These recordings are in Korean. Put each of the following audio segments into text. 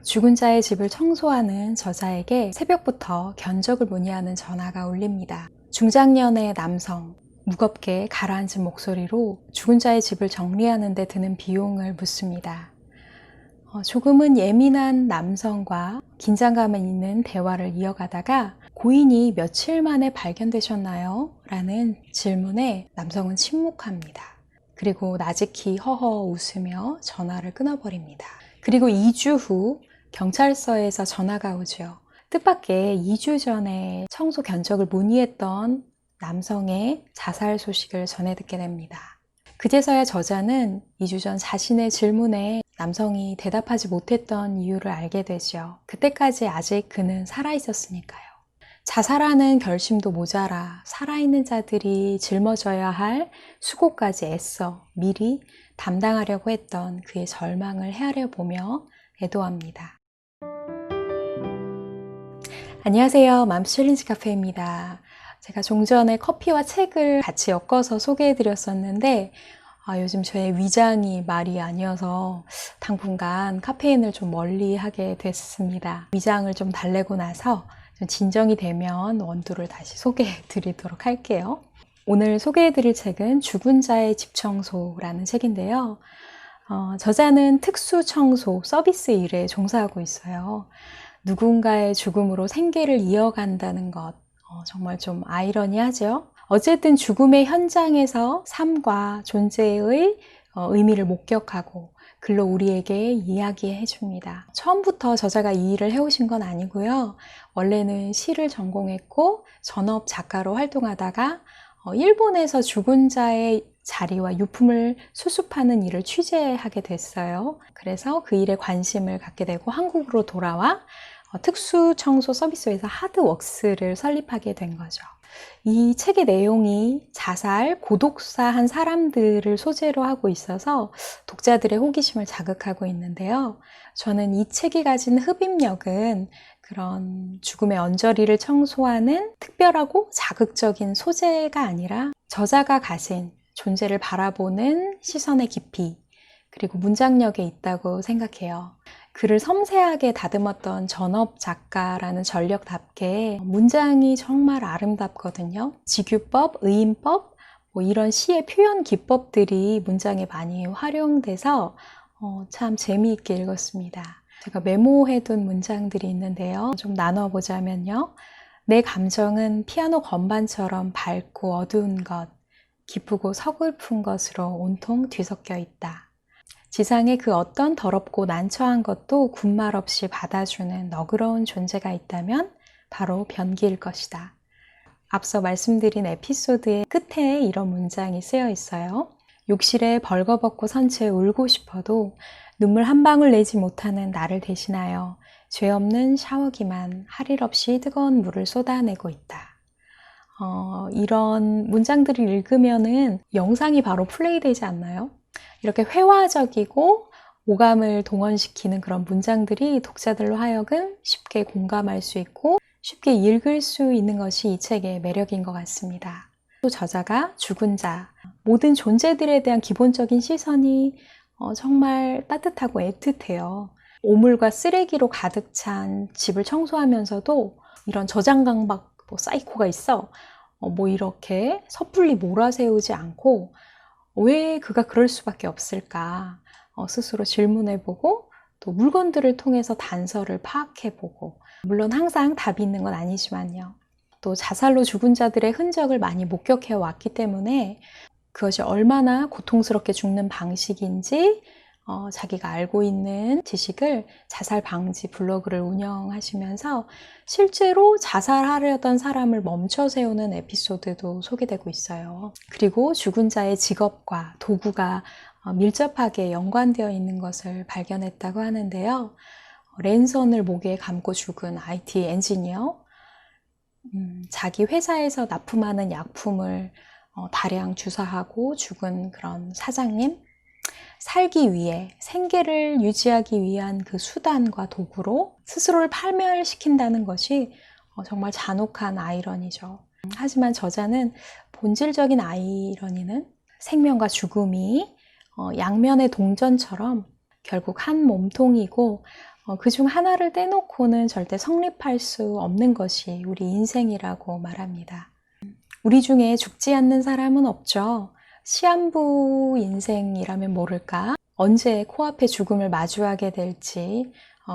죽은 자의 집을 청소하는 저자에게 새벽부터 견적을 문의하는 전화가 울립니다. 중장년의 남성, 무겁게 가라앉은 목소리로 죽은 자의 집을 정리하는 데 드는 비용을 묻습니다. 조금은 예민한 남성과 긴장감 있는 대화를 이어가다가 고인이 며칠 만에 발견되셨나요? 라는 질문에 남성은 침묵합니다. 그리고 나직히 허허 웃으며 전화를 끊어버립니다. 그리고 2주 후 경찰서에서 전화가 오죠. 뜻밖의 2주 전에 청소 견적을 문의했던 남성의 자살 소식을 전해 듣게 됩니다. 그제서야 저자는 2주 전 자신의 질문에 남성이 대답하지 못했던 이유를 알게 되죠. 그때까지 아직 그는 살아 있었으니까요. 자살하는 결심도 모자라 살아있는 자들이 짊어져야 할 수고까지 애써 미리 담당하려고 했던 그의 절망을 헤아려 보며 애도합니다. 안녕하세요. 맘스 챌린지 카페입니다. 제가 종전에 커피와 책을 같이 엮어서 소개해 드렸었는데 요즘 저의 위장이 말이 아니어서 당분간 카페인을 좀 멀리 하게 됐습니다. 위장을 좀 달래고 나서 좀 진정이 되면 원두를 다시 소개해 드리도록 할게요. 오늘 소개해 드릴 책은 죽은 자의 집 청소라는 책인데요. 저자는 특수 청소 서비스 일에 종사하고 있어요. 누군가의 죽음으로 생계를 이어간다는 것, 정말 좀 아이러니하죠? 어쨌든 죽음의 현장에서 삶과 존재의 의미를 목격하고 글로 우리에게 이야기해 줍니다. 처음부터 저자가 이 일을 해오신 건 아니고요. 원래는 시를 전공했고 전업 작가로 활동하다가 일본에서 죽은 자의 자리와 유품을 수습하는 일을 취재하게 됐어요. 그래서 그 일에 관심을 갖게 되고 한국으로 돌아와 특수 청소 서비스에서 하드웍스를 설립하게 된 거죠. 이 책의 내용이 자살, 고독사한 사람들을 소재로 하고 있어서 독자들의 호기심을 자극하고 있는데요. 저는 이 책이 가진 흡입력은 그런 죽음의 언저리를 청소하는 특별하고 자극적인 소재가 아니라 저자가 가진 존재를 바라보는 시선의 깊이, 그리고 문장력에 있다고 생각해요. 글을 섬세하게 다듬었던 전업 작가라는 전력답게 문장이 정말 아름답거든요. 직유법, 의인법, 이런 시의 표현 기법들이 문장에 많이 활용돼서 참 재미있게 읽었습니다. 제가 메모해둔 문장들이 있는데요. 좀 나눠보자면요. 내 감정은 피아노 건반처럼 밝고 어두운 것, 기쁘고 서글픈 것으로 온통 뒤섞여 있다. 지상에 그 어떤 더럽고 난처한 것도 군말 없이 받아주는 너그러운 존재가 있다면 바로 변기일 것이다. 앞서 말씀드린 에피소드의 끝에 이런 문장이 쓰여 있어요. 욕실에 벌거벗고 선 채 울고 싶어도 눈물 한 방울 내지 못하는 나를 대신하여 죄 없는 샤워기만 할 일 없이 뜨거운 물을 쏟아내고 있다. 이런 문장들을 읽으면은 영상이 바로 플레이되지 않나요? 이렇게 회화적이고 오감을 동원시키는 그런 문장들이 독자들로 하여금 쉽게 공감할 수 있고 쉽게 읽을 수 있는 것이 이 책의 매력인 것 같습니다. 또 저자가 죽은 자, 모든 존재들에 대한 기본적인 시선이 정말 따뜻하고 애틋해요. 오물과 쓰레기로 가득 찬 집을 청소하면서도 이런 저장강박 사이코가 있어 이렇게 섣불리 몰아세우지 않고 왜 그가 그럴 수밖에 없을까 스스로 질문해보고 또 물건들을 통해서 단서를 파악해보고 물론 항상 답이 있는 건 아니지만요. 또 자살로 죽은 자들의 흔적을 많이 목격해 왔기 때문에 그것이 얼마나 고통스럽게 죽는 방식인지 자기가 알고 있는 지식을 자살 방지 블로그를 운영하시면서 실제로 자살하려던 사람을 멈춰 세우는 에피소드도 소개되고 있어요. 그리고 죽은 자의 직업과 도구가 밀접하게 연관되어 있는 것을 발견했다고 하는데요. 랜선을 목에 감고 죽은 IT 엔지니어, 자기 회사에서 납품하는 약품을 다량 주사하고 죽은 그런 사장님, 살기 위해 생계를 유지하기 위한 그 수단과 도구로 스스로를 팔멸시킨다는 것이 정말 잔혹한 아이러니죠. 하지만 저자는 본질적인 아이러니는 생명과 죽음이 양면의 동전처럼 결국 한 몸통이고 그중 하나를 떼놓고는 절대 성립할 수 없는 것이 우리 인생이라고 말합니다. 우리 중에 죽지 않는 사람은 없죠. 시한부 인생이라면 모를까? 언제 코앞에 죽음을 마주하게 될지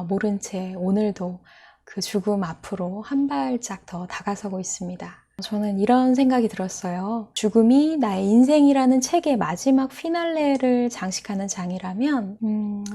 모른 채 오늘도 그 죽음 앞으로 한 발짝 더 다가서고 있습니다. 저는 이런 생각이 들었어요. 죽음이 나의 인생이라는 책의 마지막 피날레를 장식하는 장이라면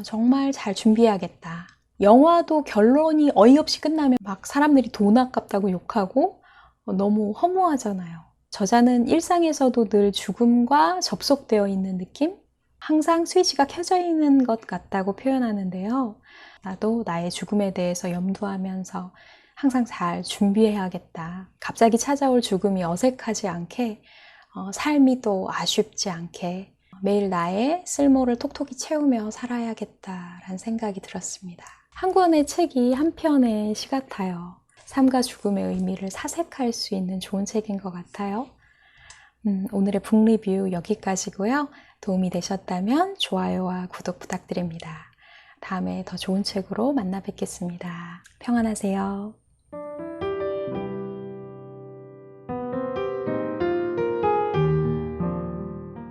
정말 잘 준비해야겠다. 영화도 결론이 어이없이 끝나면 막 사람들이 돈 아깝다고 욕하고 너무 허무하잖아요. 저자는 일상에서도 늘 죽음과 접속되어 있는 느낌? 항상 스위치가 켜져 있는 것 같다고 표현하는데요. 나도 나의 죽음에 대해서 염두하면서 항상 잘 준비해야겠다. 갑자기 찾아올 죽음이 어색하지 않게, 삶이 또 아쉽지 않게 매일 나의 쓸모를 톡톡히 채우며 살아야겠다라는 생각이 들었습니다. 한 권의 책이 한 편의 시 같아요. 삶과 죽음의 의미를 사색할 수 있는 좋은 책인 것 같아요. 오늘의 북리뷰 여기까지고요. 도움이 되셨다면 좋아요와 구독 부탁드립니다. 다음에 더 좋은 책으로 만나 뵙겠습니다. 평안하세요.